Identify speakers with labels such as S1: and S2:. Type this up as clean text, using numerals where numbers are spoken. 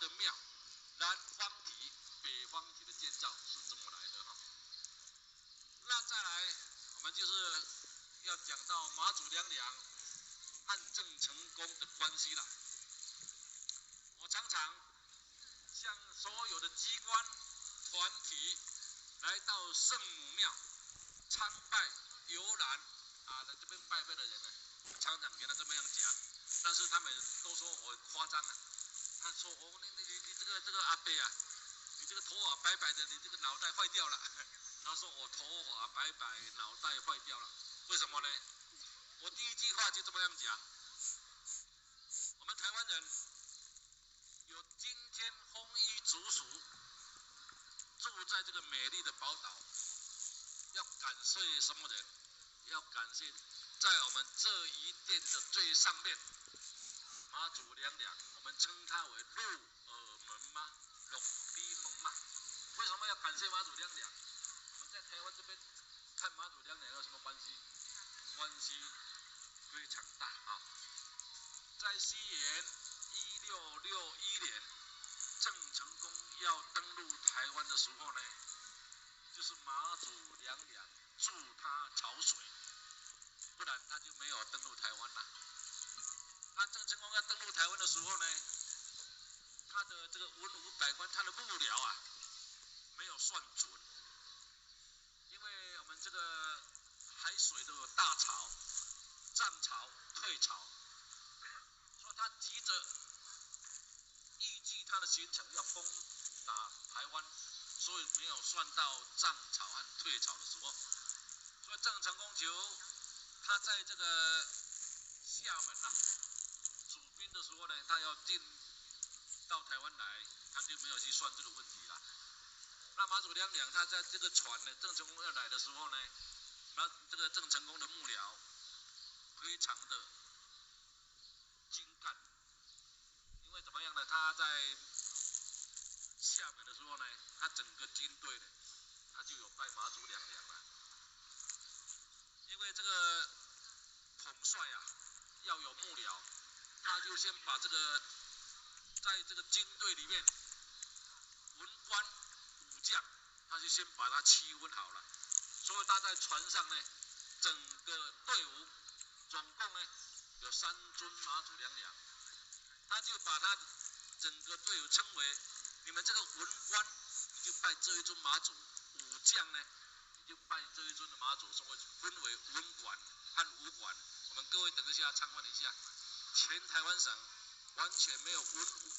S1: 的庙，南方体、北方体的建造是怎么来的哈？那再来，我们就是要讲到妈祖娘娘和郑成功的关系了。我常常向所有的机关团体来到圣母庙参拜游览来这边拜拜的人呢，常常跟他这么样讲，但是他们都说我夸张啊。他说你这个阿伯啊，你这个头发白白的，你这个脑袋坏掉了。他说我头发白白，脑袋坏掉了，为什么呢？我第一句话就这么样讲。我们台湾人有今天丰衣足食，住在这个美丽的宝岛，要感谢什么人？要感谢在我们这一殿的最上面，妈祖娘娘，我们称她为鹿耳门妈、鹿里门妈。为什么要感谢妈祖娘娘？我们在台湾这边看妈祖娘娘有什么关系？关系非常大啊！在西元1661年，郑成功要登陆台湾的时候呢，就是妈祖娘娘助他潮水，不然他就没有登陆台湾了。那郑成功要登陆台湾的时候呢，他的这个文武百官，他的幕僚啊，没有算准，因为我们这个海水都有大潮、涨潮、退潮，所以他急着预计他的行程要攻打台湾，所以没有算到涨潮和退潮的时候，所以郑成功他在这个厦门主兵的时候呢，他要进到台湾来，他就没有去算这个问题了。那妈祖娘娘她在这个船呢，郑成功要来的时候呢，那这个郑成功的幕僚非常的精干，因为怎么样呢？他在厦门的时候呢，他整个军队呢，他就有拜妈祖娘娘了。因为这个统帅要有幕僚，他就先把这个在这个军队里面文官武将，他就先把他区分好了。所以他在船上呢，整个队伍总共呢有3尊妈祖娘娘，他就把他整个队伍称为：你们这个文官你就拜这一尊妈祖，武将呢你就拜这一尊的妈祖，所以分为文管和武管。我们各位等一下参观一下，全台湾省完全没有文武